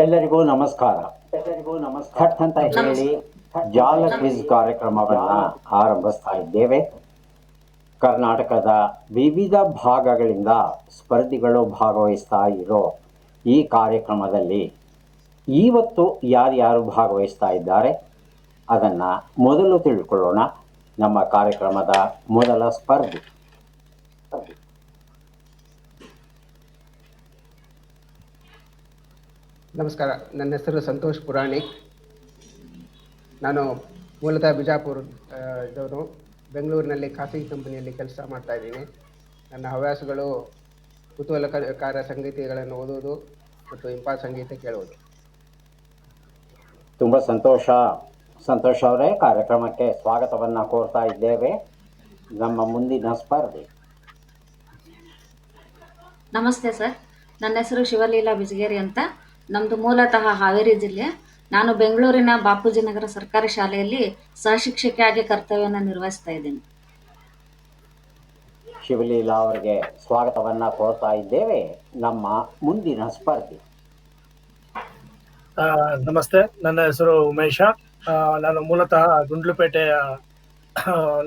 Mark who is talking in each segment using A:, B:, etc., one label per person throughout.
A: ಎಲ್ಲರಿಗೂ ನಮಸ್ಕಾರ. ಥಟ್ ಅಂತ ಹೇಳಿ ಜಾಲ ಕ್ವಿಜ್ ಕಾರ್ಯಕ್ರಮವನ್ನ ಆರಂಭಿಸ್ತಾ ಇದ್ದೇವೆ. ಕರ್ನಾಟಕದ ವಿವಿಧ ಭಾಗಗಳಿಂದ ಸ್ಪರ್ಧಿಗಳು ಭಾಗವಹಿಸ್ತಾ ಇರೋ ಈ ಕಾರ್ಯಕ್ರಮದಲ್ಲಿ ಇವತ್ತು ಯಾರ್ಯಾರು ಭಾಗವಹಿಸ್ತಾ ಇದ್ದಾರೆ ಅದನ್ನು ಮೊದಲು ತಿಳ್ಕೊಳ್ಳೋಣ. ನಮ್ಮ ಕಾರ್ಯಕ್ರಮದ ಮೊದಲ ಸ್ಪರ್ಧಿ
B: ನಮಸ್ಕಾರ, ನನ್ನ ಹೆಸರು ಸಂತೋಷ್ ಪುರಾಣಿಕ್. ನಾನು ಮೂಲತಃ ಬಿಜಾಪುರ ಇದವರು. ಬೆಂಗಳೂರಿನಲ್ಲಿ ಖಾಸಗಿ ಕಂಪನಿಯಲ್ಲಿ ಕೆಲಸ ಮಾಡ್ತಾ ಇದ್ದೀನಿ. ನನ್ನ ಹವ್ಯಾಸಗಳು ಕುತೂಹಲಕಾರ ಸಂಗೀತಗಳನ್ನು ಓದುವುದು ಮತ್ತು ಇಂಪಾದ ಸಂಗೀತ ಕೇಳುವುದು.
A: ತುಂಬ ಸಂತೋಷ್ ಅವರೇ, ಕಾರ್ಯಕ್ರಮಕ್ಕೆ ಸ್ವಾಗತವನ್ನು ಕೋರ್ತಾ ಇದ್ದೇವೆ. ನಮ್ಮ ಮುಂದಿನ ಸ್ಪರ್ಧಿ.
C: ನಮಸ್ತೆ ಸರ್, ನನ್ನ ಹೆಸರು ಶಿವಲೀಲಾ ಬಿಜಗೇರಿ ಅಂತ. ನಮ್ಮದು ಮೂಲತಃ ಹಾವೇರಿ ಜಿಲ್ಲೆ. ನಾನು ಬೆಂಗಳೂರಿನ ಬಾಪೂಜಿ ನಗರ ಸರ್ಕಾರಿ ಶಾಲೆಯಲ್ಲಿ ಸಹಶಿಕ್ಷಕಿಯಾಗಿ ಕರ್ತವ್ಯವನ್ನು ನಿರ್ವಹಿಸ್ತಾ ಇದ್ದೀನಿ.
A: ಶಿವಲೀಲಾ ಅವರಿಗೆ ಸ್ವಾಗತವನ್ನು ಕೋರ್ತಾ ಇದ್ದೇವೆ. ನಮ್ಮ ಮುಂದಿನ ಸ್ಪರ್ಧಿ.
D: ನಮಸ್ತೆ, ನನ್ನ ಹೆಸರು ಉಮೇಶ. ನಾನು ಮೂಲತಃ ಗುಂಡ್ಲುಪೇಟೆಯ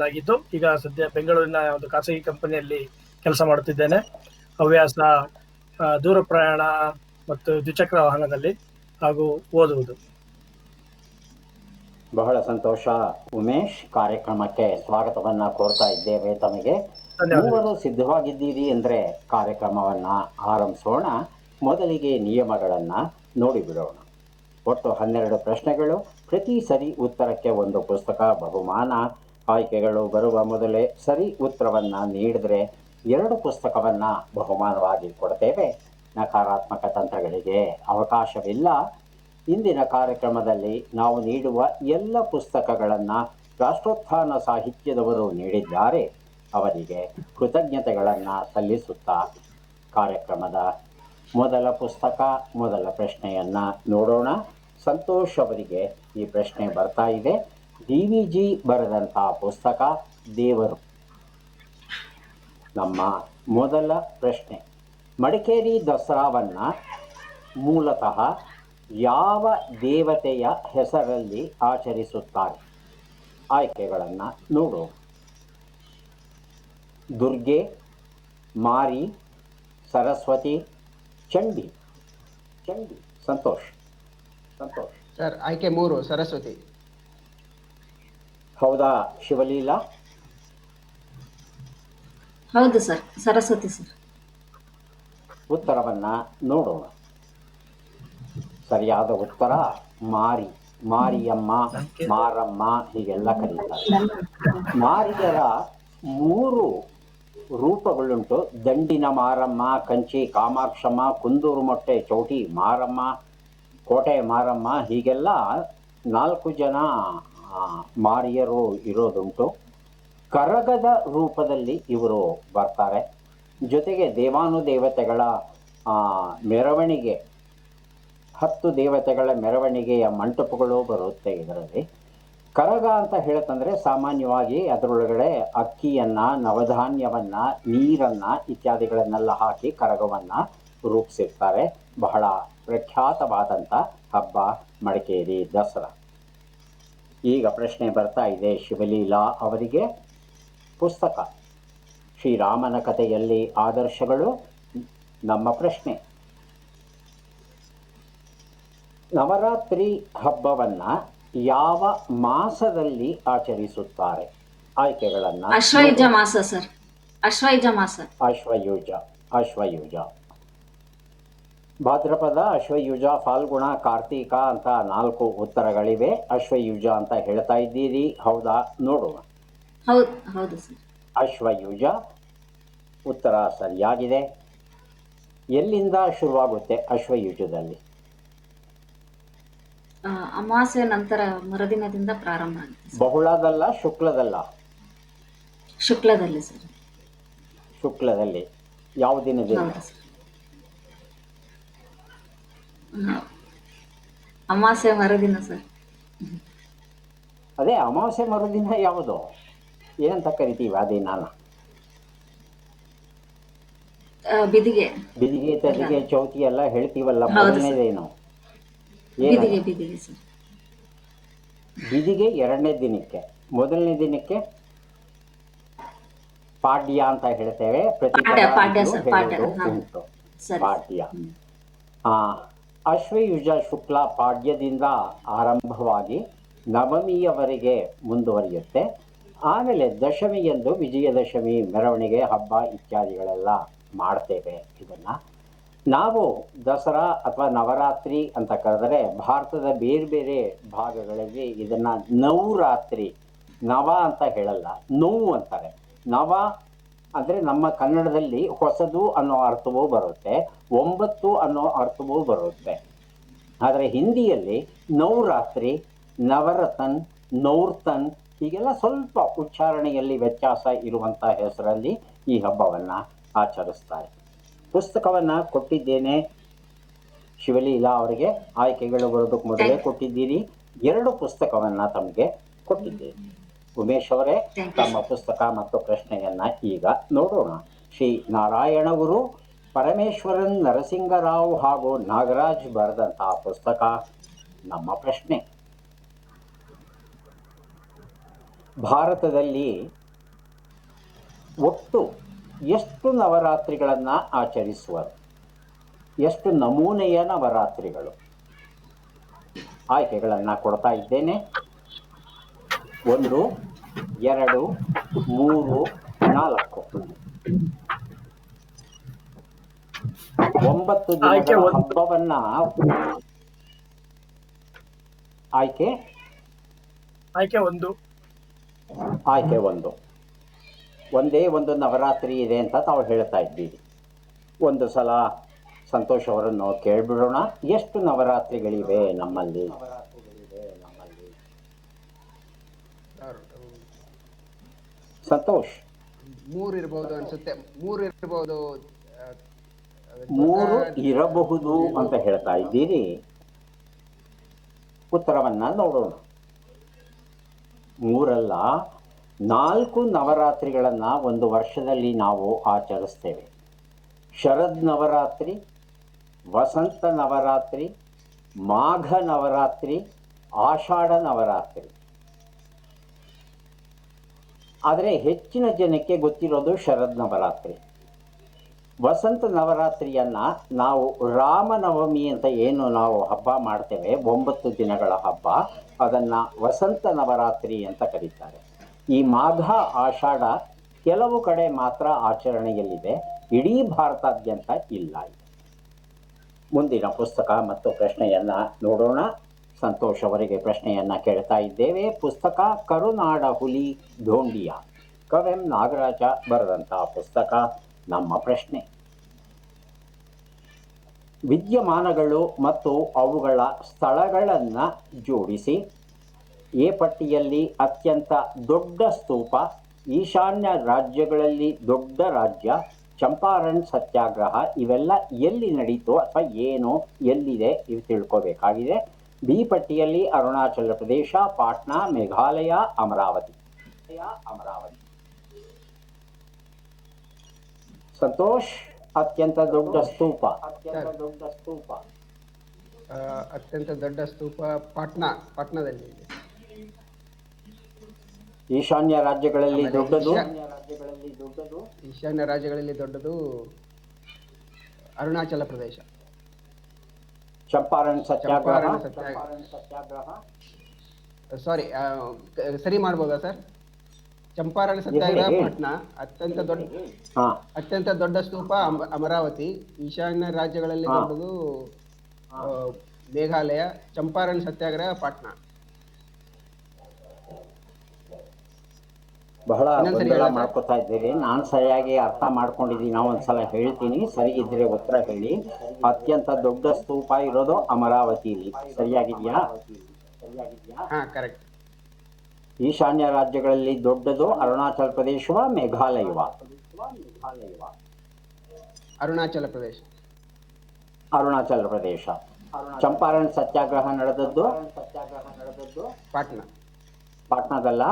D: ನಾಗಿದ್ದು ಈಗ ಸದ್ಯ ಬೆಂಗಳೂರಿನ ಒಂದು ಖಾಸಗಿ ಕಂಪನಿಯಲ್ಲಿ ಕೆಲಸ ಮಾಡುತ್ತಿದ್ದೇನೆ. ಹವ್ಯಾಸ ದೂರ ಪ್ರಯಾಣ ಮತ್ತು ದ್ವಿಚಕ್ರ ವಾಹನದಲ್ಲಿ ಹಾಗೂ ಓದುವುದು.
A: ಬಹಳ ಸಂತೋಷ ಉಮೇಶ್, ಕಾರ್ಯಕ್ರಮಕ್ಕೆ ಸ್ವಾಗತವನ್ನು ಕೋರ್ತಾ ಇದ್ದೇವೆ ತಮಗೆ. ಮೂವರು ಸಿದ್ಧವಾಗಿದ್ದೀರಿ ಅಂದರೆ ಕಾರ್ಯಕ್ರಮವನ್ನು ಆರಂಭಿಸೋಣ. ಮೊದಲಿಗೆ ನಿಯಮಗಳನ್ನು ನೋಡಿಬಿಡೋಣ. ಒಟ್ಟು 12 ಪ್ರಶ್ನೆಗಳು, ಪ್ರತಿ ಸರಿ ಉತ್ತರಕ್ಕೆ ಒಂದು ಪುಸ್ತಕ ಬಹುಮಾನ. ಆಯ್ಕೆಗಳು ಬರುವ ಮೊದಲೇ ಸರಿ ಉತ್ತರವನ್ನು ನೀಡಿದರೆ 2 ಪುಸ್ತಕವನ್ನು ಬಹುಮಾನವಾಗಿ ಕೊಡ್ತೇವೆ. ನಕಾರಾತ್ಮಕ ತಂತ್ರಗಳಿಗೆ ಅವಕಾಶವಿಲ್ಲ. ಇಂದಿನ ಕಾರ್ಯಕ್ರಮದಲ್ಲಿ ನಾವು ನೀಡುವ ಎಲ್ಲ ಪುಸ್ತಕಗಳನ್ನು ರಾಷ್ಟ್ರೋತ್ಥಾನ ಸಾಹಿತ್ಯದವರು ನೀಡಿದ್ದಾರೆ. ಅವರಿಗೆ ಕೃತಜ್ಞತೆಗಳನ್ನು ಸಲ್ಲಿಸುತ್ತಾ ಕಾರ್ಯಕ್ರಮದ ಮೊದಲ ಪುಸ್ತಕ, ಮೊದಲ ಪ್ರಶ್ನೆಯನ್ನು ನೋಡೋಣ. ಸಂತೋಷ್ ಅವರಿಗೆ ಈ ಪ್ರಶ್ನೆ ಬರ್ತಾ ಇದೆ. DVG ಬರೆದಂಥ ಪುಸ್ತಕ ದೇವರು. ನಮ್ಮ ಮೊದಲ ಪ್ರಶ್ನೆ, ಮಡಿಕೇರಿ ದಸರಾವನ್ನು ಮೂಲತಃ ಯಾವ ದೇವತೆಯ ಹೆಸರಲ್ಲಿ ಆಚರಿಸುತ್ತಾರೆ? ಆಯ್ಕೆಗಳನ್ನು ನೋಡು. ದುರ್ಗೆ, ಮಾರಿ, ಸರಸ್ವತಿ, ಚಂಡಿ. ಸಂತೋಷ್.
B: ಸರ್, ಆಯ್ಕೆ 3 ಸರಸ್ವತಿ.
A: ಹೌದಾ ಶಿವಲೀಲಾ?
C: ಹೌದು ಸರ್, ಸರಸ್ವತಿ ಸರ್.
A: ಉತ್ತರವನ್ನು ನೋಡೋಣ. ಸರಿಯಾದ ಉತ್ತರ ಮಾರಿಯಮ್ಮ, ಮಾರಮ್ಮ ಹೀಗೆಲ್ಲ ಕರೀತಾರೆ. ಮಾರಿಯರ 3 ರೂಪಗಳುಂಟು. ದಂಡಿನ ಮಾರಮ್ಮ, ಕಂಚಿ ಕಾಮಾಕ್ಷಮ್ಮ, ಕುಂದೂರು ಮೊಟ್ಟೆ ಚೌಟಿ ಮಾರಮ್ಮ, ಕೋಟೆ ಮಾರಮ್ಮ, ಹೀಗೆಲ್ಲ 4 ಜನ ಮಾರಿಯರು ಇರೋದುಂಟು. ಕರಗದ ರೂಪದಲ್ಲಿ ಇವರು ಬರ್ತಾರೆ. ಜೊತೆಗೆ ದೇವಾನುದೇವತೆಗಳ ಮೆರವಣಿಗೆ, 10 ದೇವತೆಗಳ ಮೆರವಣಿಗೆಯ ಮಂಟಪಗಳು ಬರುತ್ತೆ ಇದರಲ್ಲಿ. ಕರಗ ಅಂತ ಹೇಳ್ತಂದರೆ ಸಾಮಾನ್ಯವಾಗಿ ಅದರೊಳಗಡೆ ಅಕ್ಕಿಯನ್ನು, ನವಧಾನ್ಯವನ್ನು, ನೀರನ್ನು ಇತ್ಯಾದಿಗಳನ್ನೆಲ್ಲ ಹಾಕಿ ಕರಗವನ್ನು ರೂಪಿಸಿರ್ತಾರೆ. ಬಹಳ ಪ್ರಖ್ಯಾತವಾದಂಥ ಹಬ್ಬ ಮಡಿಕೇರಿ ದಸರಾ. ಈಗ ಪ್ರಶ್ನೆ ಬರ್ತಾ ಇದೆ ಶಿವಲೀಲಾ ಅವರಿಗೆ. ಪುಸ್ತಕ ಶ್ರೀರಾಮನ ಕಥೆಯಲ್ಲಿ ಆದರ್ಶಗಳು. ನಮ್ಮ ಪ್ರಶ್ನೆ, ನವರಾತ್ರಿ ಹಬ್ಬವನ್ನು ಯಾವ ಮಾಸದಲ್ಲಿ ಆಚರಿಸುತ್ತಾರೆ? ಆಯ್ಕೆಗಳನ್ನು.
C: ಅಶ್ವಯುಜ ಮಾಸ ಸರ್.
A: ಅಶ್ವಯುಜ. ಭಾದ್ರಪದ, ಅಶ್ವಯುಜ, ಫಾಲ್ಗುಣ, ಕಾರ್ತೀಕ ಅಂತ 4 ಉತ್ತರಗಳಿವೆ. ಅಶ್ವಯುಜ ಅಂತ ಹೇಳ್ತಾ ಇದ್ದೀರಿ, ಹೌದಾ? ನೋಡುವ.
C: ಹೌದು ಸರ್,
A: ಅಶ್ವಯುಜ ಉತ್ತರ ಸರಿಯಾಗಿದೆ. ಎಲ್ಲಿಂದ ಶುರುವಾಗುತ್ತೆ ಅಶ್ವಯುಜದಲ್ಲಿ?
C: ಅಮಾವಾಸ್ಯೆ ನಂತರ ಮರುದಿನದಿಂದ ಪ್ರಾರಂಭ ಆಗುತ್ತೆ.
A: ಬಹುಳದಲ್ಲ, ಶುಕ್ಲದಲ್ಲ?
C: ಶುಕ್ಲದಲ್ಲಿ ಸರ್.
A: ಶುಕ್ಲದಲ್ಲಿ. ಯಾವ ದಿನದಿಂದ?
C: ಅಮಾವಾಸ್ಯೆ ಮರುದಿನ ಸರ್.
A: ಅದೇ ಅಮಾವಾಸ್ಯೆ ಮರುದಿನ ಯಾವುದು? ಏನಂತ ಕರಿತೀವಿ ಆ ದಿನಾನ?
C: ಬಿದಿಗೆ
A: ತೆರಿಗೆ ಚೌತಿ ಎಲ್ಲ ಹೇಳ್ತೀವಲ್ಲ, ಮೊದಲನೇದೇನು? ಏನದು?
C: ಬಿದಿಗೆ ಬಿದಿಗೆ ಸರ್.
A: ಬಿದಿಗೆ ಎರಡನೇ ದಿನಕ್ಕೆ. ಮೊದಲನೇ ದಿನಕ್ಕೆ ಪಾಡ್ಯ ಅಂತ ಹೇಳ್ತೇವೆ. ಪ್ರತಿಪದ
C: ಪಾಡ್ಯ
A: ಇದ್ರೂ
C: ಸರ್, ಪಾಡ್ಯ.
A: ಹೇಳೋದು
C: ಹಾ,
A: ಉಂಟು.
C: ಸರಿ.
A: ಪಾಡ್ಯ.
C: ಹ್ಮ್.
A: ಆ ಅಶ್ವಯುಜ ಶುಕ್ಲ ಪಾಡ್ಯದಿಂದ ಆರಂಭವಾಗಿ ನವಮಿಯವರೆಗೆ ಮುಂದುವರಿಯುತ್ತೆ. ಆಮೇಲೆ ದಶಮಿಯಂದು ವಿಜಯದಶಮಿ ಮೆರವಣಿಗೆ, ಹಬ್ಬ ಇತ್ಯಾದಿಗಳೆಲ್ಲ ಮಾಡ್ತೇವೆ. ಇದನ್ನು ನಾವು ದಸರಾ ಅಥವಾ ನವರಾತ್ರಿ ಅಂತ ಕರೆದರೆ, ಭಾರತದ ಬೇರೆ ಬೇರೆ ಭಾಗಗಳಲ್ಲಿ ಇದನ್ನು ನವರಾತ್ರಿ, ನವ ಅಂತ ಹೇಳಲ್ಲ, ನೋವು ಅಂತಾರೆ. ನವ ಅಂದರೆ ನಮ್ಮ ಕನ್ನಡದಲ್ಲಿ ಹೊಸದು ಅನ್ನೋ ಅರ್ಥವೂ ಬರುತ್ತೆ, 9 ಅನ್ನೋ ಅರ್ಥವೂ ಬರುತ್ತೆ. ಆದರೆ ಹಿಂದಿಯಲ್ಲಿ ನವರಾತ್ರಿ, ನವರತನ್, ನೌರ್ತನ್ ಹೀಗೆಲ್ಲ ಸ್ವಲ್ಪ ಉಚ್ಚಾರಣೆಯಲ್ಲಿ ವ್ಯತ್ಯಾಸ ಇರುವಂಥ ಹೆಸರಲ್ಲಿ ಈ ಹಬ್ಬವನ್ನು ಆಚರಿಸ್ತಾರೆ. ಪುಸ್ತಕವನ್ನು ಕೊಟ್ಟಿದ್ದೇನೆ ಶಿವಲೀಲಾ ಅವರಿಗೆ. ಆಯ್ಕೆಗಳು ಬರೋದಕ್ಕೆ ಮೊದಲೇ ಕೊಟ್ಟಿದ್ದೀರಿ. 2 ಪುಸ್ತಕವನ್ನು ತಮಗೆ ಕೊಟ್ಟಿದ್ದೇನೆ. ಉಮೇಶ್ ಅವರೇ, ತಮ್ಮ ಪುಸ್ತಕ ಮತ್ತು ಪ್ರಶ್ನೆಯನ್ನ ಈಗ ನೋಡೋಣ. ಶ್ರೀ ನಾರಾಯಣ ಗುರು, ಪರಮೇಶ್ವರನ್ ನರಸಿಂಗರಾವ್ ಹಾಗೂ ನಾಗರಾಜ್ ಬರೆದಂತಹ ಪುಸ್ತಕ ನಮ್ಮ ಪ್ರಶ್ನೆ. ಭಾರತದಲ್ಲಿ ಒಟ್ಟು ಎಷ್ಟು ನವರಾತ್ರಿಗಳನ್ನು ಆಚರಿಸುವರು? ಎಷ್ಟು ನಮೂನೆಯ ನವರಾತ್ರಿಗಳು? ಆಯ್ಕೆಗಳನ್ನು ಕೊಡ್ತಾ ಇದ್ದೇನೆ. 1, 2, 3, 4. 9 ದಿನಗಳ ಹಬ್ಬವನ್ನ ಆಯ್ಕೆ
D: 1.
A: ಆಯ್ಕೆ 1. ಒಂದೇ ಒಂದು ನವರಾತ್ರಿ ಇದೆ ಅಂತ ತಾವು ಹೇಳ್ತಾ ಇದ್ದೀರಿ. ಒಂದು ಸಲ ಸಂತೋಷ್ ಅವರನ್ನು ಕೇಳ್ಬಿಡೋಣ, ಎಷ್ಟು ನವರಾತ್ರಿಗಳಿವೆ ನಮ್ಮಲ್ಲಿ? ಸಂತೋಷ್,
B: 3 ಇರ್ಬೋದು ಅನ್ಸುತ್ತೆ. 3 ಇರ್ಬೋದು.
A: 3 ಇರಬಹುದು ಅಂತ ಹೇಳ್ತಾ ಇದ್ದೀರಿ. ಉತ್ತರವನ್ನ ನೋಡೋಣ. 3 ಅಲ್ಲ, 4 ನವರಾತ್ರಿಗಳನ್ನು ಒಂದು ವರ್ಷದಲ್ಲಿ ನಾವು ಆಚರಿಸ್ತೇವೆ. ಶರದ್ ನವರಾತ್ರಿ, ವಸಂತ ನವರಾತ್ರಿ, ಮಾಘ ನವರಾತ್ರಿ, ಆಷಾಢ ನವರಾತ್ರಿ. ಆದರೆ ಹೆಚ್ಚಿನ ಜನಕ್ಕೆ ಗೊತ್ತಿರೋದು ಶರದ್ ನವರಾತ್ರಿ. ವಸಂತ ನವರಾತ್ರಿಯನ್ನು ನಾವು ರಾಮನವಮಿ ಅಂತ ಏನು ನಾವು ಹಬ್ಬ ಮಾಡ್ತೇವೆ, 9 ದಿನಗಳ ಹಬ್ಬ, ಅದನ್ನು ವಸಂತ ನವರಾತ್ರಿ ಅಂತ ಕರೀತಾರೆ. ಈ ಮಾಘ ಆಷಾಢ ಕೆಲವು ಕಡೆ ಮಾತ್ರ ಆಚರಣೆಯಲ್ಲಿದೆ, ಇಡೀ ಭಾರತಾದ್ಯಂತ ಇಲ್ಲ. ಮುಂದಿನ ಪುಸ್ತಕ ಮತ್ತು ಪ್ರಶ್ನೆಯನ್ನ ನೋಡೋಣ. ಸಂತೋಷ್ ಅವರಿಗೆ ಪ್ರಶ್ನೆಯನ್ನ ಕೇಳ್ತಾ ಇದ್ದೇವೆ. ಪುಸ್ತಕ ಕರುನಾಡ ಹುಲಿ ಧೋಂಡಿಯ, ಕವೆಂ ನಾಗರಾಜ ಬರೆದಂತಹ ಪುಸ್ತಕ. ನಮ್ಮ ಪ್ರಶ್ನೆ: ವಿದ್ಯಮಾನಗಳು ಮತ್ತು ಅವುಗಳ ಸ್ಥಳಗಳನ್ನು ಜೋಡಿಸಿ. ಎ ಪಟ್ಟಿಯಲ್ಲಿ ಅತ್ಯಂತ ದೊಡ್ಡ ಸ್ತೂಪ, ಈಶಾನ್ಯ ರಾಜ್ಯಗಳಲ್ಲಿ ದೊಡ್ಡ ರಾಜ್ಯ, ಚಂಪಾರಣ್ ಸತ್ಯಾಗ್ರಹ ಇವೆಲ್ಲ ಎಲ್ಲಿ ನಡೀತೋ ಅಥವಾ ಏನು ಎಲ್ಲಿದೆ ಇವು ತಿಳ್ಕೋಬೇಕಾಗಿದೆ. ಬಿ ಪಟ್ಟಿಯಲ್ಲಿ ಅರುಣಾಚಲ ಪ್ರದೇಶ, ಪಾಟ್ನಾ, ಮೇಘಾಲಯ, ಅಮರಾವತಿ. ಸಂತೋಷ್, ಅತ್ಯಂತ ದೊಡ್ಡ ಸ್ತೂಪ.
B: ಅತ್ಯಂತ ದೊಡ್ಡ ಸ್ತೂಪ ಪಾಟ್ನಾದಲ್ಲಿ ಇದೆ.
A: ಈಶಾನ್ಯ ರಾಜ್ಯಗಳಲ್ಲಿ ದೊಡ್ಡದು
B: ಈಶಾನ್ಯ ರಾಜ್ಯಗಳಲ್ಲಿ ದೊಡ್ಡದು ಅರುಣಾಚಲ ಪ್ರದೇಶ.
A: ಚಂಪಾರಣ್ ಸತ್ಯಾಗ್ರಹ.
B: ಸಾರಿ, ಸರಿ ಮಾಡ್ಬೋದಾ ಸರ್? ಚಂಪಾರಣ್ ಸತ್ಯಾಗ್ರಹ ಪಾಟ್ನಾ, ಅತ್ಯಂತ ದೊಡ್ಡ ಸ್ತೂಪ ಅಮರಾವತಿ, ಈಶಾನ್ಯ ರಾಜ್ಯಗಳಲ್ಲಿ ದೊಡ್ಡದು ಮೇಘಾಲಯ, ಚಂಪಾರಣ್ ಸತ್ಯಾಗ್ರಹ ಪಾಟ್ನಾ.
A: ಬಹಳ ಗೊಂದಲ ಮಾಡ್ಕೋತಾ ಇದ್ದೀರಿ. ನಾನು ಸರಿಯಾಗಿ ಅರ್ಥ ಮಾಡ್ಕೊಂಡಿದ್ದೀನಿ. ನಾವು ಒಂದ್ಸಲ ಹೇಳ್ತೀನಿ, ಸರಿ ಇದ್ರೆ ಉತ್ತರ ಹೇಳಿ. ಅತ್ಯಂತ ದೊಡ್ಡ ಸ್ತೂಪ ಇರೋದು ಅಮರಾವತಿಲಿ, ಸರಿಯಾಗಿದೆಯಾ?
B: ಹಾ, ಕರೆಕ್ಟ್.
A: ಈಶಾನ್ಯ ರಾಜ್ಯಗಳಲ್ಲಿ ದೊಡ್ಡದು ಅರುಣಾಚಲ ಪ್ರದೇಶವ, ಮೇಘಾಲಯವ?
B: ಅರುಣಾಚಲ ಪ್ರದೇಶ.
A: ಅರುಣಾಚಲ ಪ್ರದೇಶ. ಚಂಪಾರಣ್ ಸತ್ಯಾಗ್ರಹ ನಡೆದದ್ದು
B: ಪಾಟ್ನಾ.
A: ಪಾಟ್ನಾದಲ್ಲ?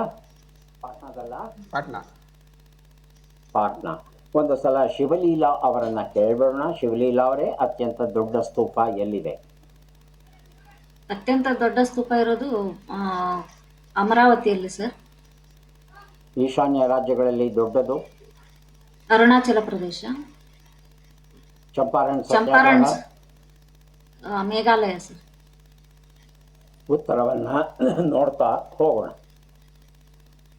A: ಪಾಟ್ನಾ. ಒಂದು ಸಲ ಶಿವಲೀಲಾ ಅವರನ್ನ ಕೇಳ್ಬಿಡೋಣ. ಶಿವಲೀಲಾ ಅವರೇ, ಅತ್ಯಂತ ದೊಡ್ಡ ಸ್ತೂಪ ಎಲ್ಲಿದೆ?
C: ಅತ್ಯಂತ ದೊಡ್ಡ ಸ್ತೂಪ ಇರೋದು ಅಮರಾವತಿಯಲ್ಲಿ ಸರ್.
A: ಈಶಾನ್ಯ ರಾಜ್ಯಗಳಲ್ಲಿ ದೊಡ್ಡದು
C: ಅರುಣಾಚಲ ಪ್ರದೇಶ.
A: ಚಂಪಾರಣ್
C: ಚಂಪಾರಣ್
A: ಸತ್ಯಾಗ್ರಹ.
C: ಮೇಘಾಲಯ ಸರ್.
A: ಉತ್ತರವನ್ನು ನೋಡ್ತಾ ಹೋಗೋಣ.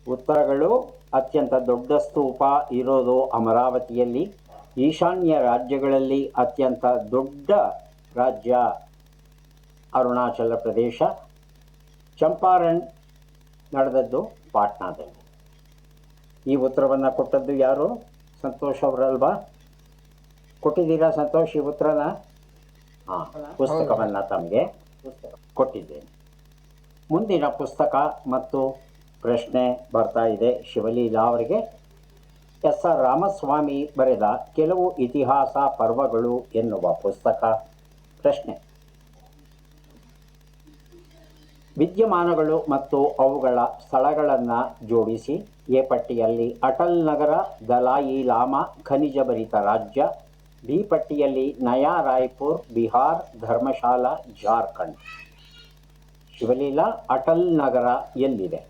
A: ಉತ್ತರಗಳು: ಅತ್ಯಂತ ದೊಡ್ಡ ಸ್ತೂಪ ಇರೋದು ಅಮರಾವತಿಯಲ್ಲಿ. ಈಶಾನ್ಯ ರಾಜ್ಯಗಳಲ್ಲಿ ಅತ್ಯಂತ ದೊಡ್ಡ ರಾಜ್ಯ ಅರುಣಾಚಲ ಪ್ರದೇಶ. ಚಂಪಾರಣ್ ನಡೆದದ್ದು ಪಾಟ್ನಾದಲ್ಲಿ. ಈ ಉತ್ತರವನ್ನು ಕೊಟ್ಟದ್ದು ಯಾರು? ಸಂತೋಷ್ ಅವರಲ್ವಾ? ಕೊಟ್ಟಿದ್ದೀರಾ ಸಂತೋಷ್ ಈ ಉತ್ತರನ? ಹಾಂ, ಪುಸ್ತಕವನ್ನು ತಮಗೆ ಕೊಟ್ಟಿದ್ದೇನೆ. ಮುಂದಿನ ಪುಸ್ತಕ ಮತ್ತು ಪ್ರಶ್ನೆ ಬರ್ತಾ ಇದೆ ಶಿವಲೀಲಾ ಅವರಿಗೆ. ಎಸ್ ಆರ್ ರಾಮಸ್ವಾಮಿ ಬರೆದ ಕೆಲವು ಇತಿಹಾಸ ಪರ್ವಗಳು ಎನ್ನುವ ಪುಸ್ತಕ. ಪ್ರಶ್ನೆ: ವಿದ್ಯಮಾನಗಳು ಮತ್ತು ಅವುಗಳ ಸ್ಥಳಗಳನ್ನು ಜೋಡಿಸಿ. ಎ ಪಟ್ಟಿಯಲ್ಲಿ ಅಟಲ್ ನಗರ, ದಲಾಯಿ ಲಾಮಾ, ಖನಿಜಭರಿತ ರಾಜ್ಯ. ಬಿ ಪಟ್ಟಿಯಲ್ಲಿ ನಯಾ ರಾಯ್ಪುರ್, ಬಿಹಾರ್, ಧರ್ಮಶಾಲಾ, ಜಾರ್ಖಂಡ್. ಶಿವಲೀಲಾ, ಅಟಲ್ ನಗರ ಎಲ್ಲಿದೆ?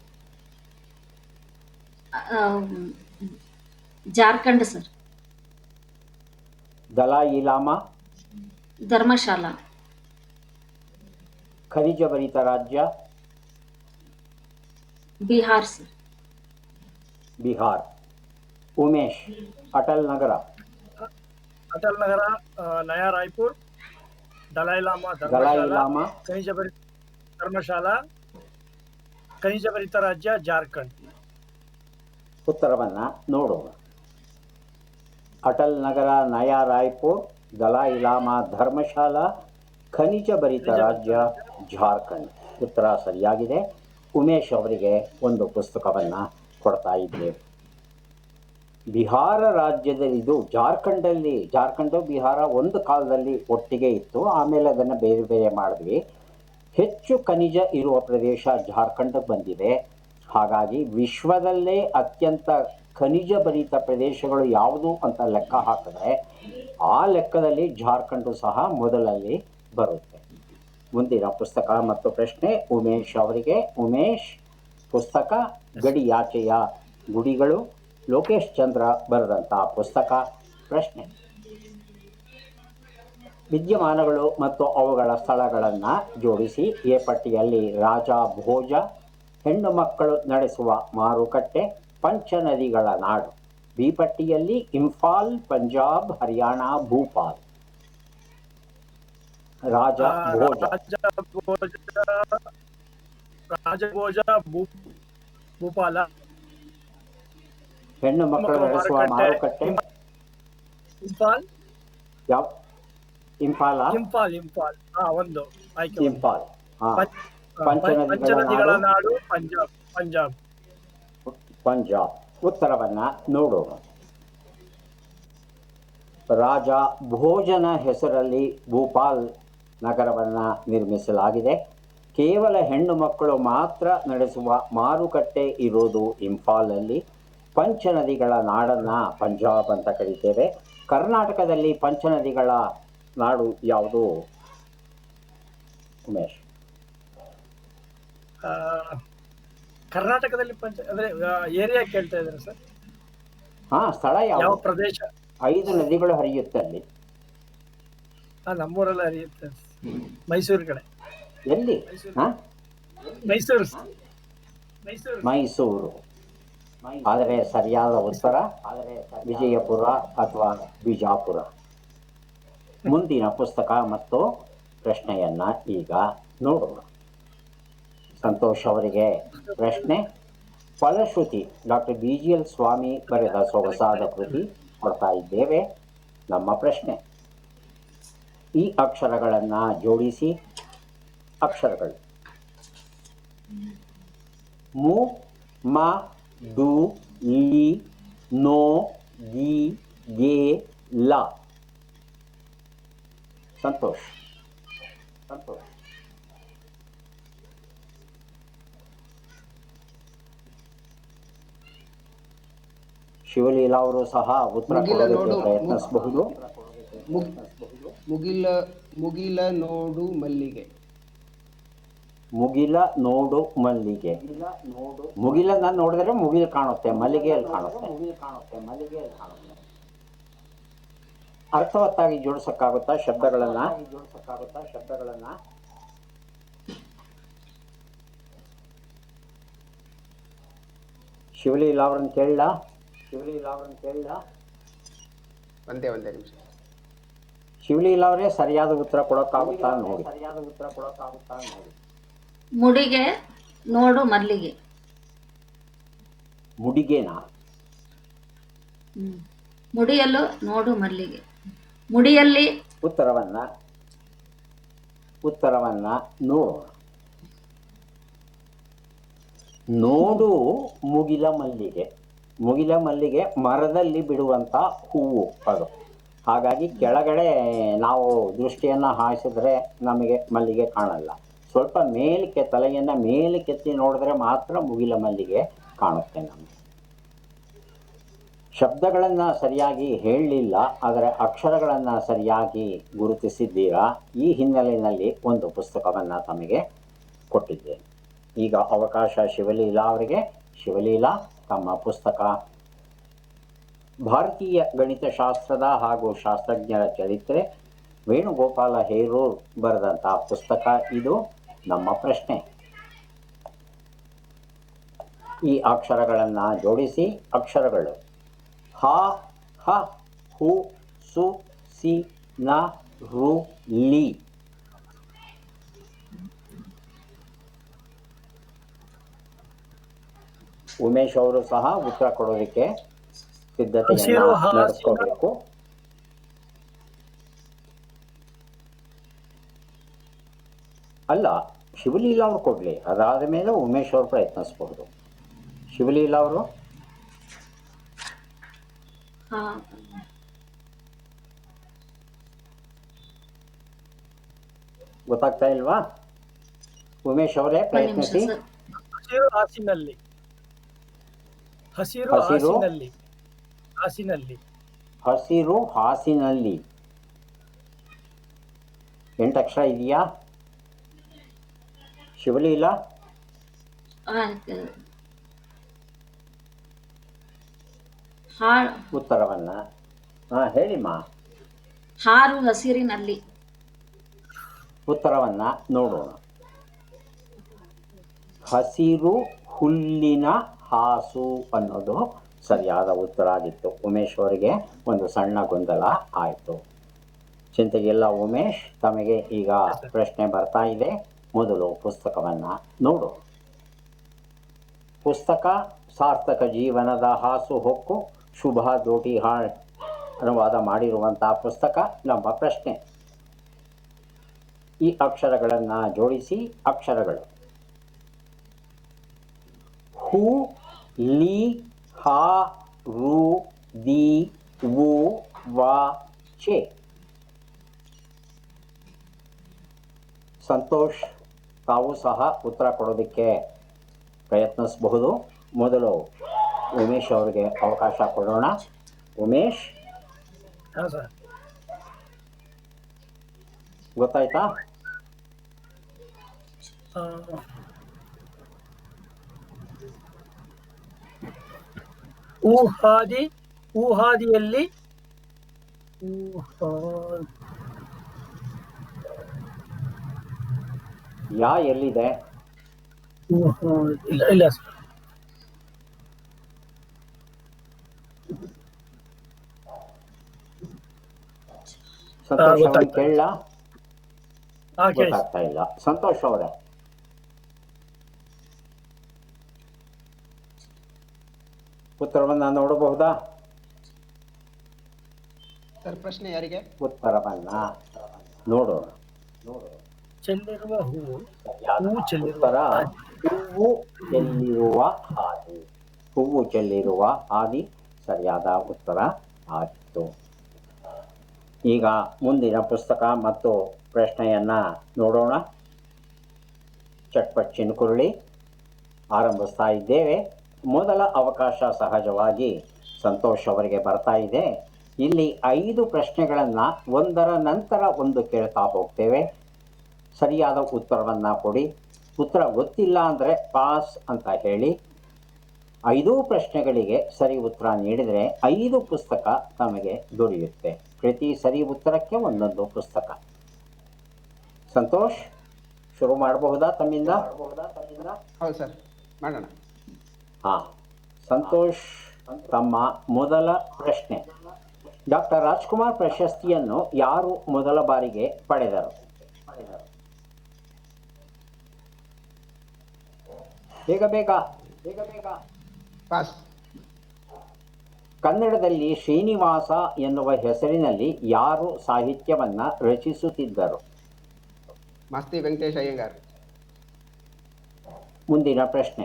C: ಜಾರ್ಖಂಡ್ ಸರ್.
A: ದಲಾಯಿ ಲಾಮಾ,
C: ಧರ್ಮಶಾಲಾ.
A: ಖನಿಜಭರಿತ ರಾಜ್ಯ,
C: ಬಿಹಾರ್ ಸರ್.
A: ಬಿಹಾರ್. ಉಮೇಶ್, ಅಟಲ್ ನಗರ.
D: ಅಟಲ್ ನಗರ, ನಯಾ ರಾಯ್ಪುರ್, ದಲೈ ಲಾಮಾ,
A: ದಲಾಯಿ
D: ಧರ್ಮಶಾಲಾ,
A: ಲಾಮಾ,
D: ಧರ್ಮಶಾಲಾ, ಖನಿಜಭರಿತ ರಾಜ್ಯ, ಜಾರ್ಖಂಡ್.
A: ಉತ್ತರವನ್ನು ನೋಡೋಣ. ಅಟಲ್ ನಗರ, ನಯಾ ರಾಯ್ಪುರ್, ದಲಾಯಿ ಲಾಮಾ, ಧರ್ಮಶಾಲಾ, ಖನಿಜಭರಿತ ರಾಜ್ಯ, ಜಾರ್ಖಂಡ್. ಉತ್ತರ ಸರಿಯಾಗಿದೆ. ಉಮೇಶ್ ಅವರಿಗೆ ಒಂದು ಪುಸ್ತಕವನ್ನು ಕೊಡ್ತಾ ಇದ್ದೇವೆ. ಬಿಹಾರ ರಾಜ್ಯದಲ್ಲಿ ಇದು ಜಾರ್ಖಂಡು ಬಿಹಾರ ಒಂದು ಕಾಲದಲ್ಲಿ ಒಟ್ಟಿಗೆ ಇತ್ತು. ಆಮೇಲೆ ಅದನ್ನು ಬೇರೆ ಬೇರೆ ಮಾಡಿದ್ವಿ. ಹೆಚ್ಚು ಖನಿಜ ಇರುವ ಪ್ರದೇಶ ಜಾರ್ಖಂಡ್ ಬಂದಿದೆ. ಹಾಗಾಗಿ ವಿಶ್ವದಲ್ಲೇ ಅತ್ಯಂತ ಖನಿಜ ಭರಿತ ಪ್ರದೇಶಗಳು ಯಾವುದು ಅಂತ ಲೆಕ್ಕ ಹಾಕಿದ್ರೆ ಆ ಲೆಕ್ಕದಲ್ಲಿ ಜಾರ್ಖಂಡು ಸಹ ಮೊದಲಲ್ಲಿ ಬರುತ್ತೆ. ಮುಂದಿನ ಪುಸ್ತಕ ಮತ್ತು ಪ್ರಶ್ನೆ ಉಮೇಶ್ ಅವರಿಗೆ. ಉಮೇಶ್, ಪುಸ್ತಕ ಗಡಿಯಾಚೆಯ ಗುಡಿಗಳು, ಲೋಕೇಶ್ ಚಂದ್ರ ಬರೆದಂಥ ಪುಸ್ತಕ. ಪ್ರಶ್ನೆ: ವಿದ್ಯಮಾನಗಳು ಮತ್ತು ಅವುಗಳ ಸ್ಥಳಗಳನ್ನು ಜೋಡಿಸಿ. ಎ ಪಟ್ಟಿಯಲ್ಲಿ ರಾಜ ಭೋಜ, ಹೆಣ್ಣು ಮಕ್ಕಳು ನಡೆಸುವ ಮಾರುಕಟ್ಟೆ, ಪಂಚನದಿಗಳ ನಾಡು. ಬಿ ಪಟ್ಟಿಯಲ್ಲಿ ಇಂಫಾಲ್, ಪಂಜಾಬ್, ಹರಿಯಾಣ, ಭೂಪಾಲ್. ರಾಜ ಭೋಜ,
D: ರಾಜಭೋಜ, ಭೂಪಾಲ.
A: ಹೆಣ್ಣು ಮಕ್ಕಳು ನಡೆಸುವ ಮಾರುಕಟ್ಟೆ
D: ಇಂಫಾಲ್.
A: ಯಾವ? ಇಂಫಾಲ,
D: ಇಂಫಾಲ್. ಒಂದು ಆಯ್ಕೆ.
A: ಇಂಫಾಲ್.
D: ಪಂಚನದಿಗಳ ನಾಡು, ಪಂಜಾಬ್.
A: ಪಂಜಾಬ್. ಉತ್ತರವನ್ನು ನೋಡೋಣ. ರಾಜ ಭೋಜನ ಹೆಸರಲ್ಲಿ ಭೂಪಾಲ್ ನಗರವನ್ನು ನಿರ್ಮಿಸಲಾಗಿದೆ. ಕೇವಲ ಹೆಣ್ಣು ಮಕ್ಕಳು ಮಾತ್ರ ನಡೆಸುವ ಮಾರುಕಟ್ಟೆ ಇರೋದು ಇಂಫಾಲಲ್ಲಿ. ಪಂಚನದಿಗಳ ನಾಡನ್ನು ಪಂಜಾಬ್ ಅಂತ ಕರೀತೇವೆ. ಕರ್ನಾಟಕದಲ್ಲಿ ಪಂಚನದಿಗಳ ನಾಡು ಯಾವುದು ಉಮೇಶ್?
D: ಕರ್ನಾಟಕದಲ್ಲಿ ಅಂದ್ರೆ ಏರಿಯಾ ಕೇಳ್ತಾ ಇದ್ದಾರೆ ಸರ್.
A: ಸ್ಥಳ
D: ಯಾವ
A: ಯಾವ?
D: ಪ್ರದೇಶ?
A: 5 ನದಿಗಳು ಹರಿಯುತ್ತಲ್ಲಿ.
D: ನಮ್ಮೂರೆಲ್ಲ ಹರಿಯುತ್ತೆ. ಮೈಸೂರು ಕಡೆ.
A: ಎಲ್ಲಿ? ಮೈಸೂರು. ಆದರೆ ಸರಿಯಾದ ಉತ್ತರ ವಿಜಯಪುರ ಅಥವಾ ಬಿಜಾಪುರ. ಮುಂದಿನ ಪುಸ್ತಕ ಮತ್ತು ಪ್ರಶ್ನೆಯನ್ನ ಈಗ ನೋಡೋಣ. ಸಂತೋಷ್ ಅವರಿಗೆ ಪ್ರಶ್ನೆ. ಫಲಶ್ರುತಿ ಡಾಕ್ಟರ್ BGL ಸ್ವಾಮಿ ಬರೆದ ಸೊಗಸಾದ ಕೃತಿ ಕೊಡ್ತಾ ಇದ್ದೇವೆ. ನಮ್ಮ ಪ್ರಶ್ನೆ: ಈ ಅಕ್ಷರಗಳನ್ನು ಜೋಡಿಸಿ. ಅಕ್ಷರಗಳು: ಮು, ಮ, ಡು, ಲಿ, ನೋ, ಗಿ, ಗೆ, ಲ. ಸಂತೋಷ್. ಶಿವಲೀಲಾ ಅವರು ಸಹ ಉತ್ತರ ಕೊಡೋದಕ್ಕೆ ಪ್ರಯತ್ನಿಸಬಹುದು.
B: ಮುಗಿಲ ನೋಡು ಮಲ್ಲಿಗೆ.
A: ಮುಗಿಲ ನೋಡು ಮಲ್ಲಿಗೆ. ಮುಗಿಲನ್ನ ನೋಡಿದ್ರೆ ಮುಗಿಲು ಕಾಣುತ್ತೆ, ಮಲ್ಲಿಗೆಯಲ್ಲಿ ಕಾಣುತ್ತೆ. ಅರ್ಥವತ್ತಾಗಿ ಜೋಡಿಸಕ್ಕಾಗುತ್ತಾ ಶಬ್ದಗಳನ್ನ? ಶಿವಲೀಲಾ ಅವ್ರನ್ನ ಕೇಳಲ್ಲ?
B: ಒಂದೇ ನಿಮಿಷ.
A: ಶಿವಲೀಲಾ ಅವರೇ ಸರಿಯಾದ ಉತ್ತರ ಕೊಡೋಕ್ಕಾಗುತ್ತಾ ನೋಡಿ.
C: ಮುಡಿಗೆ ನೋಡು ಮಲ್ಲಿಗೆ.
A: ಮುಡಿಗೆನಾ?
C: ಮುಡಿಯಲು ನೋಡು ಮಲ್ಲಿಗೆ. ಮುಡಿಯಲ್ಲಿ
A: ಉತ್ತರವನ್ನ ನೋಡೋಣ. ನೋಡು ಮುಗಿಲ ಮಲ್ಲಿಗೆ. ಮುಗಿಲ ಮಲ್ಲಿಗೆ ಮರದಲ್ಲಿ ಬಿಡುವಂತ ಹೂವು ಅದು. ಹಾಗಾಗಿ ಕೆಳಗಡೆ ನಾವು ದೃಷ್ಟಿಯನ್ನು ಹಾಯಿಸಿದ್ರೆ ನಮಗೆ ಮಲ್ಲಿಗೆ ಕಾಣಲ್ಲ. ಸ್ವಲ್ಪ ಮೇಲಕ್ಕೆ, ತಲೆಯನ್ನು ಮೇಲಕ್ಕೆತ್ತಿ ನೋಡಿದ್ರೆ ಮಾತ್ರ ಮುಗಿಲ ಮಲ್ಲಿಗೆ ಕಾಣುತ್ತೆ ನಮಗೆ. ಶಬ್ದಗಳನ್ನು ಸರಿಯಾಗಿ ಹೇಳಲಿಲ್ಲ, ಆದರೆ ಅಕ್ಷರಗಳನ್ನು ಸರಿಯಾಗಿ ಗುರುತಿಸಿದ್ದೀರಾ. ಈ ಹಿನ್ನೆಲೆಯಲ್ಲಿ ಒಂದು ಪುಸ್ತಕವನ್ನು ತಮಗೆ ಕೊಟ್ಟಿದ್ದೇನೆ. ಈಗ ಅವಕಾಶ ಶಿವಲೀಲಾ ಅವರಿಗೆ. ಶಿವಲೀಲಾ, ತಮ್ಮ ಪುಸ್ತಕ ಭಾರತೀಯ ಗಣಿತಶಾಸ್ತ್ರದ ಹಾಗೂ ಶಾಸ್ತ್ರಜ್ಞರ ಚರಿತ್ರೆ, ವೇಣುಗೋಪಾಲ ಹೇರೂರ್ ಬರೆದಂಥ ಪುಸ್ತಕ ಇದು. ನಮ್ಮ ಪ್ರಶ್ನೆ, ಈ ಅಕ್ಷರಗಳನ್ನು ಜೋಡಿಸಿ. ಅಕ್ಷರಗಳು ಹ, ಹ, ಹು, ಸು, ಸಿ, ನ, ರು, ಲಿ. ಉಮೇಶ್ ಅವರು ಸಹ ಉತ್ತರ ಕೊಡೋದಕ್ಕೆ ಸಿದ್ಧತೆಯನ್ನು ನಡೆಸ್ಕೋಬೇಕು. ಅಲ್ಲ, ಶಿವಲೀಲಾ ಅವರು ಕೊಡಲಿ, ಅದಾದ ಮೇಲೆ ಉಮೇಶ್ ಅವರು ಪ್ರಯತ್ನಿಸಬಹುದು. ಶಿವಲೀಲಾ ಅವರು ಗೊತ್ತಾಗ್ತಾ ಇಲ್ವಾ? ಉಮೇಶ್ ಅವರೇ ಪ್ರಯತ್ನಿಸಿ. ಹಸಿರು ಹಾಸಿನಲ್ಲಿ. 8 ಅಕ್ಷರ ಇದೆಯಾ ಶಿವಲೀಲಾ? ಉತ್ತರವನ್ನ ಹೇಳಿಮ್ಮ.
C: ಹಾರು ಹಸಿರಿನಲ್ಲಿ.
A: ಉತ್ತರವನ್ನ ನೋಡೋಣ. ಹಸಿರು ಹುಲ್ಲಿನ ಹಾಸು ಅನ್ನೋದು ಸರಿಯಾದ ಉತ್ತರ ಆಗಿತ್ತು. ಉಮೇಶ್ ಅವರಿಗೆ ಒಂದು ಸಣ್ಣ ಗೊಂದಲ ಆಯಿತು. ಚಿಂತೆಗಿಲ್ಲ ಉಮೇಶ್, ತಮಗೆ ಈಗ ಪ್ರಶ್ನೆ ಬರ್ತಾ ಇದೆ. ಮೊದಲು ಪುಸ್ತಕವನ್ನು ನೋಡು. ಪುಸ್ತಕ ಸಾರ್ಥಕ ಜೀವನದ ಹಾಸು ಹೊಕ್ಕು, ಶುಭ ದೋಟಿಹಾಳ್ ಅನುವಾದ ಮಾಡಿರುವಂತಹ ಪುಸ್ತಕ. ನಮ್ಮ ಪ್ರಶ್ನೆ, ಈ ಅಕ್ಷರಗಳನ್ನು ಜೋಡಿಸಿ. ಅಕ್ಷರಗಳು ಹು, ಲಿ, ಹಾ, ರು, ದಿ, ವು, ವ, ಚೆ. ಸಂತೋಷ್, ತಾವು ಸಹ ಉತ್ತರ ಕೊಡೋದಕ್ಕೆ ಪ್ರಯತ್ನಿಸಬಹುದು. ಮೊದಲು ಉಮೇಶ್ ಅವರಿಗೆ ಅವಕಾಶ ಕೊಡೋಣ. ಉಮೇಶ್, ಗೊತ್ತಾಯ್ತಾ?
D: ಊಹಾದಿಯಲ್ಲಿ
A: ಯಾ ಎಲ್ಲಿದೆ?
D: ಇಲ್ಲ
A: ಸಂತೋಷ್ ಅವರೇ ಕೇಳಲ್ಲ? ಗೊತ್ತಾಗ್ತಾ ಇಲ್ಲ. ಸಂತೋಷ್ ಅವರೇ, ಉತ್ತರವನ್ನ ನೋಡಬಹುದಾ?
B: ಸರ್, ಪ್ರಶ್ನೆ ಯಾರಿಗೆ?
A: ಉತ್ತರವನ್ನ ನೋಡೋಣ.
D: ಚೆಲ್ಲಿರುವ ಹೂವು.
A: ಉತ್ತರ ಹೂವು ಚೆಲ್ಲಿರುವ ಹಾದಿ. ಹೂವು ಚೆಲ್ಲಿರುವ ಹಾದಿ ಸರಿಯಾದ ಉತ್ತರ ಆಗಿತ್ತು. ಈಗ ಮುಂದಿನ ಪುಸ್ತಕ ಮತ್ತು ಪ್ರಶ್ನೆಯನ್ನ ನೋಡೋಣ. ಚಟ್ಪಟ್ ಚಿನ್ಕುರುಳಿ ಆರಂಭಿಸ್ತಾ ಇದ್ದೇವೆ. ಮೊದಲ ಅವಕಾಶ ಸಹಜವಾಗಿ ಸಂತೋಷ್ ಅವರಿಗೆ ಬರ್ತಾ ಇದೆ. ಇಲ್ಲಿ 5 ಪ್ರಶ್ನೆಗಳನ್ನು ಒಂದರ ನಂತರ ಒಂದು ಕೇಳ್ತಾ ಹೋಗ್ತೇವೆ. ಸರಿಯಾದ ಉತ್ತರವನ್ನು ಕೊಡಿ. ಉತ್ತರ ಗೊತ್ತಿಲ್ಲ ಅಂದರೆ ಪಾಸ್ ಅಂತ ಹೇಳಿ. 5 ಪ್ರಶ್ನೆಗಳಿಗೆ ಸರಿ ಉತ್ತರ ನೀಡಿದರೆ 5 ಪುಸ್ತಕ ತಮಗೆ ದೊರೆಯುತ್ತೆ. ಪ್ರತಿ ಸರಿ ಉತ್ತರಕ್ಕೆ ಒಂದೊಂದು ಪುಸ್ತಕ. ಸಂತೋಷ್, ಶುರು ಮಾಡಬಹುದಾ ತಮ್ಮಿಂದ?
B: ಹೌದು ಸರ್, ಮಾಡೋಣ.
A: ಹಾಂ, ಸಂತೋಷ್, ತಮ್ಮ ಮೊದಲ ಪ್ರಶ್ನೆ. ಡಾಕ್ಟರ್ ರಾಜ್ಕುಮಾರ್ ಪ್ರಶಸ್ತಿಯನ್ನು ಯಾರು ಮೊದಲ ಬಾರಿಗೆ ಪಡೆದರು? ಬೇಗ ಬೇಗ.
B: ಪಾಸ್.
A: ಕನ್ನಡದಲ್ಲಿ ಶ್ರೀನಿವಾಸ ಎನ್ನುವ ಹೆಸರಿನಲ್ಲಿ ಯಾರು ಸಾಹಿತ್ಯವನ್ನ ರಚಿಸುತ್ತಿದ್ದರು?
B: ಮಾಸ್ತಿ ವೆಂಕಟೇಶ್ ಅಯ್ಯಂಗಾರ್.
A: ಮುಂದಿನ ಪ್ರಶ್ನೆ.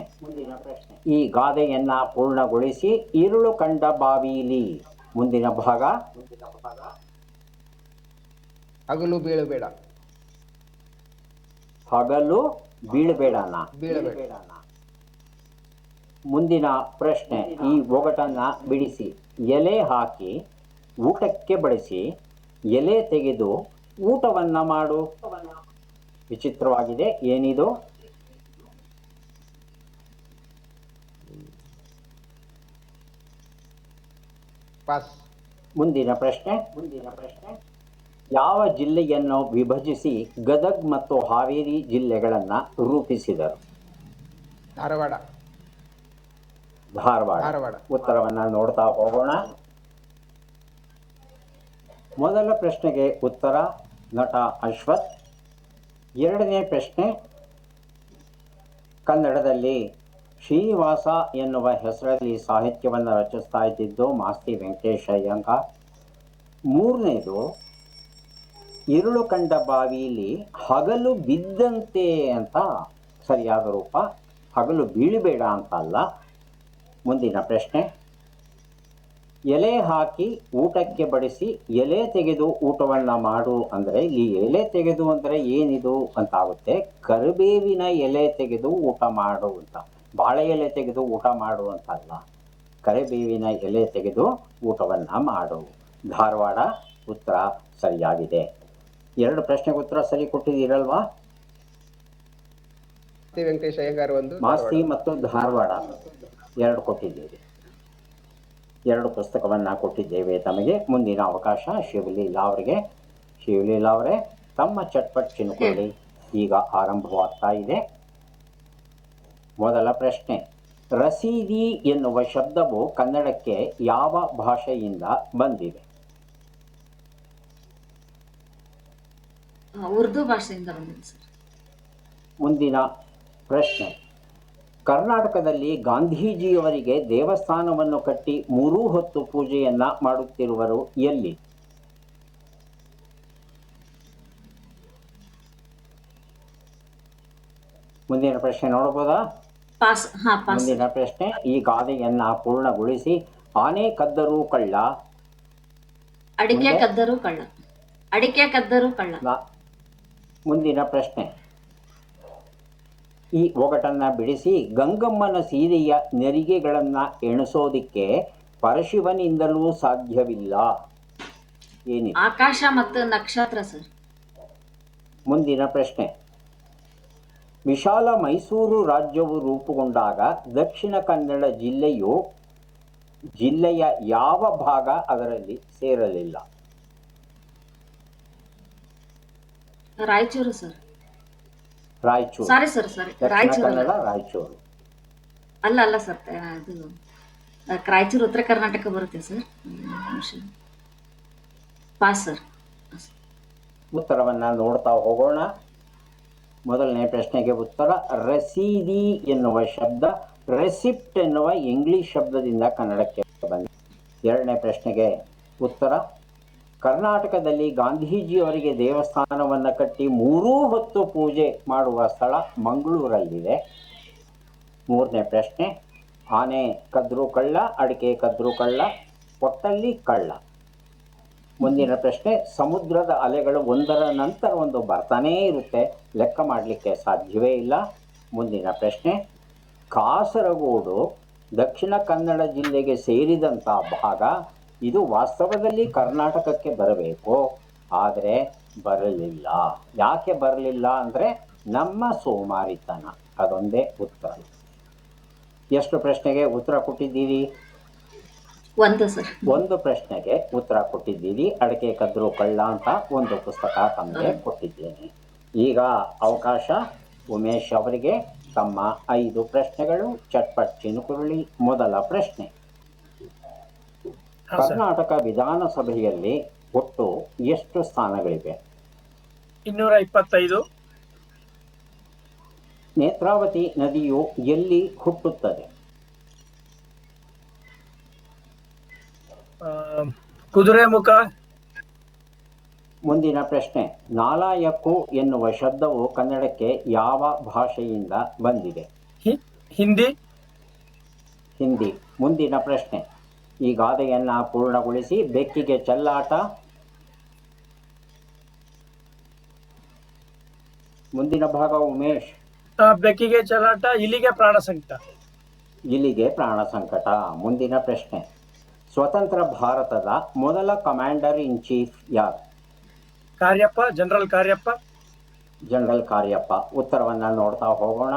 A: ಈ ಗಾದೆಯನ್ನ ಪೂರ್ಣಗೊಳಿಸಿ. ഇരുಳು ಕಂಡ ಬಾವಿಲಿ. ಮುಂದಿನ ಭಾಗ.
B: ಹಗಲು ಬೀಳಬೇಡ.
A: ಹಗಲು ಬೀಳಬೇಡನ.
B: ಬೀಳಬೇಡ.
A: ಮುಂದಿನ ಪ್ರಶ್ನೆ. ಈ ಒಗಟನ್ನ ಬಿಡಿಸಿ. ಎಲೆ ಹಾಕಿ ಊಟಕ್ಕೆ ಬಡಿಸಿ, ಎಲೆ ತೆಗೆದು ಊಟವನ್ನ ಮಾಡು. ವಿಚಿತ್ರವಾಗಿದೆ, ಏನಿದು?
B: ಪಾಸ್.
A: ಮುಂದಿನ ಪ್ರಶ್ನೆ. ಯಾವ ಜಿಲ್ಲೆಯನ್ನು ವಿಭಜಿಸಿ ಗದಗ್ ಮತ್ತು ಹಾವೇರಿ ಜಿಲ್ಲೆಗಳನ್ನು ರೂಪಿಸಿದರು?
B: ಧಾರವಾಡ.
A: ಧಾರವಾಡ. ಉತ್ತರವನ್ನ ನೋಡ್ತಾ ಹೋಗೋಣ. ಮೊದಲ ಪ್ರಶ್ನೆಗೆ ಉತ್ತರ ನಟ ಅಶ್ವಥ್. ಎರಡನೇ ಪ್ರಶ್ನೆ. ಕನ್ನಡದಲ್ಲಿ ಶ್ರೀನಿವಾಸ ಎನ್ನುವ ಹೆಸರಲ್ಲಿ ಸಾಹಿತ್ಯವನ್ನು ರಚಿಸ್ತಾ ಇದ್ದಿದ್ದು ಮಾಸ್ತಿ ವೆಂಕಟೇಶ್ ಅಯ್ಯಂಗಾರ್. ಮೂರನೇದು, ഇരുಳು ಕಂಡ ಬಾವಿಯಲ್ಲಿ ಹಗಲು ಬಿದ್ದಂತೆ ಅಂತ ಸರಿಯಾದ ರೂಪ, ಹಗಲು ಬೀಳಬೇಡ ಅಂತ ಅಲ್ಲ. ಮುಂದಿನ ಪ್ರಶ್ನೆ. ಎಲೆ ಹಾಕಿ ಊಟಕ್ಕೆ ಬಡಿಸಿ, ಎಲೆ ತೆಗೆದು ಊಟವನ್ನು ಮಾಡು ಅಂದರೆ ಈ ಎಲೆ ತೆಗೆದು ಅಂದರೆ ಏನಿದು ಅಂತ ಆಗುತ್ತೆ. ಕರಿಬೇವಿನ ಎಲೆ ತೆಗೆದು ಊಟ ಮಾಡು ಅಂತ, ಬಾಳೆ ಎಲೆ ತೆಗೆದು ಊಟ ಮಾಡು ಅಂತಲ್ಲ, ಕರಿಬೇವಿನ ಎಲೆ ತೆಗೆದು ಊಟವನ್ನು ಮಾಡು. ಧಾರವಾಡ ಉತ್ತರ ಸರಿಯಾಗಿದೆ. 2 ಪ್ರಶ್ನೆಗೆ ಉತ್ತರ ಸರಿ ಕೊಟ್ಟಿದ್ದೀರಲ್ವಾ?
B: ಮಾಸ್ತಿ ವೆಂಕಟೇಶ್ ಅಯ್ಯಂಗಾರ್ ಒಂದು,
A: ಮಾಸ್ತಿ ಮತ್ತು ಧಾರವಾಡ 2 ಕೊಟ್ಟಿದ್ದೀರಿ. 2 ಪುಸ್ತಕವನ್ನು ಕೊಟ್ಟಿದ್ದೇವೆ ತಮಗೆ. ಮುಂದಿನ ಅವಕಾಶ ಶಿವಲೀಲಾ ಅವರಿಗೆ. ಶಿವಲೀಲಾ ಅವರೇ, ತಮ್ಮ ಚಟ್ಪಟ್ ಚಿನ್ಕೊಳ್ಳಿ ಈಗ ಆರಂಭವಾಗ್ತಾ ಇದೆ. ಮೊದಲ ಪ್ರಶ್ನೆ. ರಸೀದಿ ಎನ್ನುವ ಶಬ್ದವು ಕನ್ನಡಕ್ಕೆ ಯಾವ ಭಾಷೆಯಿಂದ ಬಂದಿದೆ?
C: ಉರ್ದು ಭಾಷೆಯಿಂದ ಬಂದಿದೆ ಸರ್.
A: ಮುಂದಿನ ಪ್ರಶ್ನೆ. ಕರ್ನಾಟಕದಲ್ಲಿ ಗಾಂಧೀಜಿಯವರಿಗೆ ದೇವಸ್ಥಾನವನ್ನು ಕಟ್ಟಿ 3 ಹೊತ್ತು ಪೂಜೆಯನ್ನ ಮಾಡುತ್ತಿರುವರು ಎಲ್ಲಿ? ಮುಂದಿನ ಪ್ರಶ್ನೆ ನೋಡಬಹುದಾ?
C: ಪಾಸ್. ಹಾ, ಪಾಸ್.
A: ಮುಂದಿನ ಪ್ರಶ್ನೆ. ಈ ಗಾದೆಯನ್ನ ಪೂರ್ಣಗೊಳಿಸಿ. ಆನೆ ಕದ್ದರೂ ಕಳ್ಳ.
C: ಅಡಿಕೆ ಕದ್ದರೂ ಕಳ್ಳ. ಅಡಿಕೆ ಕದ್ದರೂ ಕಳ್ಳ.
A: ಮುಂದಿನ ಪ್ರಶ್ನೆ. ಈ ಒಗಟನ್ನ ಬಿಡಿಸಿ. ಗಂಗಮ್ಮನ ಸೀರೆಯ ನೆರಿಗೆಗಳನ್ನ ಎಣಿಸೋದಿಕ್ಕೆ ಪರಶಿವನಿಂದಲೂ ಸಾಧ್ಯವಿಲ್ಲ. ಏನಿದೆ?
C: ಆಕಾಶ ಮತ್ತು ನಕ್ಷತ್ರ ಸರ್.
A: ಮುಂದಿನ ಪ್ರಶ್ನೆ. ವಿಶಾಲ ಮೈಸೂರು ರಾಜ್ಯವು ರೂಪುಗೊಂಡಾಗ ದಕ್ಷಿಣ ಕನ್ನಡ ಜಿಲ್ಲೆಯ ಯಾವ ಭಾಗ ಅದರಲ್ಲಿ ಸೇರಲಿಲ್ಲ?
C: Raichur sir.
A: Raichur.
C: Sorry sir, sorry,
A: ದಕ್ಷಿಣ
C: ರಾಯಚೂರು
A: ಕನ್ನಡ ರಾಯಚೂರು.
C: ಅಲ್ಲ ಸರ್, ಇದು ರಾಯಚೂರು ಉತ್ತರ ಕರ್ನಾಟಕ ಬರುತ್ತೆ ಸರ್. Pass sir.
A: ಉತ್ತರವನ್ನ ನೋಡ್ತಾ ಹೋಗೋಣ. ಮೊದಲನೇ ಪ್ರಶ್ನೆಗೆ ಉತ್ತರ ರಸೀದಿ ಎನ್ನುವ ಶಬ್ದ ರೆಸಿಪ್ಟ್ ಎನ್ನುವ ಇಂಗ್ಲಿಷ್ ಶಬ್ದದಿಂದ ಕನ್ನಡಕ್ಕೆ ಬಂದಿದೆ. ಎರಡನೇ ಪ್ರಶ್ನೆಗೆ ಉತ್ತರ ಕರ್ನಾಟಕದಲ್ಲಿ ಗಾಂಧೀಜಿಯವರಿಗೆ ದೇವಸ್ಥಾನವನ್ನು ಕಟ್ಟಿ 3 ಹೊತ್ತು ಪೂಜೆ ಮಾಡುವ ಸ್ಥಳ ಮಂಗಳೂರಲ್ಲಿದೆ. ಮೂರನೇ ಪ್ರಶ್ನೆ. ಆನೆ ಕದ್ರು ಕಳ್ಳ, ಅಡಿಕೆ ಕದ್ರು ಕಳ್ಳ, ಒಟ್ಟಲ್ಲಿ ಕಳ್ಳ. ಮುಂದಿನ ಪ್ರಶ್ನೆ. ಸಮುದ್ರದ ಅಲೆಗಳು ಒಂದರ ನಂತರ ಒಂದು ಬರ್ತಾನೇ ಇರುತ್ತೆ, ಲೆಕ್ಕ ಮಾಡಲಿಕ್ಕೆ ಸಾಧ್ಯವೇ ಇಲ್ಲ. ಮುಂದಿನ ಪ್ರಶ್ನೆ. ಕಾಸರಗೋಡು ದಕ್ಷಿಣ ಕನ್ನಡ ಜಿಲ್ಲೆಗೆ ಸೇರಿದಂಥ ಭಾಗ. ಇದು ವಾಸ್ತವದಲ್ಲಿ ಕರ್ನಾಟಕಕ್ಕೆ ಬರಬೇಕು, ಆದರೆ ಬರಲಿಲ್ಲ. ಯಾಕೆ ಬರಲಿಲ್ಲ ಅಂದರೆ ನಮ್ಮ ಸೋಮಾರಿತನ. ಅದೊಂದೇ ಉತ್ತರ. ಎಷ್ಟು ಪ್ರಶ್ನೆಗೆ ಉತ್ತರ ಕೊಟ್ಟಿದ್ದೀರಿ?
C: ಒಂದು ಸರ್.
A: ಒಂದು ಪ್ರಶ್ನೆಗೆ ಉತ್ತರ ಕೊಟ್ಟಿದ್ದೀರಿ. ಅಡಕೆ ಕದ್ರು ಕಳ್ಳ ಅಂತ ಒಂದು ಪುಸ್ತಕ ತಮಗೆ ಕೊಟ್ಟಿದ್ದೇನೆ. ಈಗ ಅವಕಾಶ ಉಮೇಶ್ ಅವರಿಗೆ. ತಮ್ಮ 5 ಪ್ರಶ್ನೆಗಳು ಚಟ್ಪಟ್ ಚಿನುಕುರುಳಿ. ಮೊದಲ ಪ್ರಶ್ನೆ.
D: ಹಾ, ಸರ್.
A: ಕರ್ನಾಟಕ ವಿಧಾನಸಭೆಯಲ್ಲಿ ಒಟ್ಟು ಎಷ್ಟು ಸ್ಥಾನಗಳಿವೆ?
D: 225.
A: ನೇತ್ರಾವತಿ ನದಿಯು ಎಲ್ಲಿ ಹುಟ್ಟುತ್ತದೆ?
D: ಕುದುರೆಮುಖ.
A: ಮುಂದಿನ ಪ್ರಶ್ನೆ. ನಾಲಾಯಕ್ಕು ಎನ್ನುವ ಶಬ್ದವು ಕನ್ನಡಕ್ಕೆ ಯಾವ ಭಾಷೆಯಿಂದ ಬಂದಿದೆ?
D: ಹಿಂದಿ.
A: ಹಿಂದಿ. ಮುಂದಿನ ಪ್ರಶ್ನೆ. ಈ ಗಾದೆಯನ್ನು ಪೂರ್ಣಗೊಳಿಸಿ. ಬೆಕ್ಕಿಗೆ ಚೆಲ್ಲಾಟ. ಮುಂದಿನ ಭಾಗ ಉಮೇಶ್.
D: ಬೆಕ್ಕಿಗೆ ಚಲಾಟ, ಇಲಿಗೆ ಪ್ರಾಣ ಸಂಕಟ.
A: ಇಲಿಗೆ ಪ್ರಾಣ ಸಂಕಟ. ಮುಂದಿನ ಪ್ರಶ್ನೆ. ಸ್ವತಂತ್ರ ಭಾರತದ ಮೊದಲ ಕಮಾಂಡರ್ ಇನ್ ಚೀಫ್ ಯಾರು?
D: ಕಾರ್ಯಪ್ಪ, ಜನರಲ್ ಕಾರ್ಯಪ್ಪ.
A: ಜನರಲ್ ಕಾರ್ಯಪ್ಪ. ಉತ್ತರವನ್ನು ನೋಡ್ತಾ ಹೋಗೋಣ.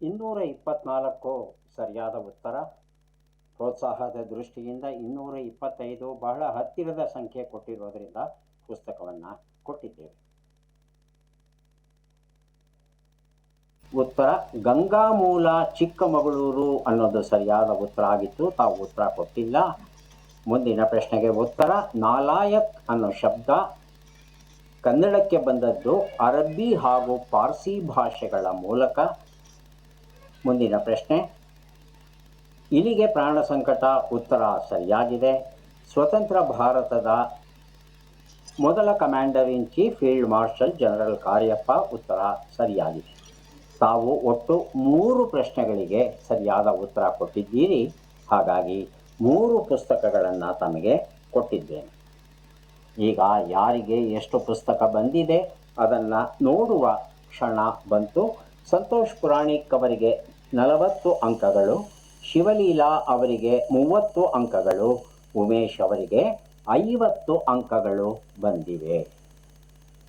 A: 224 ಸರಿಯಾದ ಉತ್ತರ. ಪ್ರೋತ್ಸಾಹದ ದೃಷ್ಟಿಯಿಂದ 225 ಬಹಳ ಹತ್ತಿರದ ಸಂಖ್ಯೆ ಕೊಟ್ಟಿರೋದ್ರಿಂದ ಪುಸ್ತಕವನ್ನು ಕೊಟ್ಟಿದ್ದೇವೆ. ಉತ್ತರ ಗಂಗಾಮೂಲ ಚಿಕ್ಕಮಗಳೂರು ಅನ್ನೋದು ಸರಿಯಾದ ಉತ್ತರ ಆಗಿತ್ತು. ತಾವು ಉತ್ತರ ಕೊಟ್ಟಿಲ್ಲ. ಮುಂದಿನ ಪ್ರಶ್ನೆಗೆ ಉತ್ತರ. ನಾಲಾಯಕ್ ಅನ್ನೋ ಶಬ್ದ ಕನ್ನಡಕ್ಕೆ ಬಂದದ್ದು ಅರಬ್ಬಿ ಹಾಗೂ ಪಾರ್ಸಿ ಭಾಷೆಗಳ ಮೂಲಕ. ಮುಂದಿನ ಪ್ರಶ್ನೆ. ಇಲಿಗೆ ಪ್ರಾಣ ಸಂಕಟ ಉತ್ತರ ಸರಿಯಾಗಿದೆ. ಸ್ವತಂತ್ರ ಭಾರತದ ಮೊದಲ commander in chief field marshal general Cariappa ಉತ್ತರ ಸರಿಯಾಗಿದೆ. ತಾವು ಒಟ್ಟು 3 ಪ್ರಶ್ನೆಗಳಿಗೆ ಸರಿಯಾದ ಉತ್ತರ ಕೊಟ್ಟಿದ್ದೀರಿ. ಹಾಗಾಗಿ 3 ಪುಸ್ತಕಗಳನ್ನು ತಮಗೆ ಕೊಟ್ಟಿದ್ದೇನೆ. ಈಗ ಯಾರಿಗೆ ಎಷ್ಟು ಪುಸ್ತಕ ಬಂದಿದೆ ಅದನ್ನು ನೋಡುವ ಕ್ಷಣ ಬಂತು. ಸಂತೋಷ್ ಪುರಾಣಿಕ್ ಅವರಿಗೆ 40 ಅಂಕಗಳು, ಶಿವಲೀಲಾ ಅವರಿಗೆ 30 ಅಂಕಗಳು, ಉಮೇಶ್ ಅವರಿಗೆ 50 ಅಂಕಗಳು ಬಂದಿವೆ.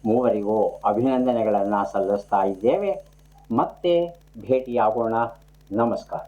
A: ಮೂವರಿಗೂ ಅಭಿನಂದನೆಗಳನ್ನು ಸಲ್ಲಿಸ್ತಾ ಇದ್ದೇವೆ. ಮತ್ತೆ ಭೇಟಿಯಾಗೋಣ. ನಮಸ್ಕಾರ.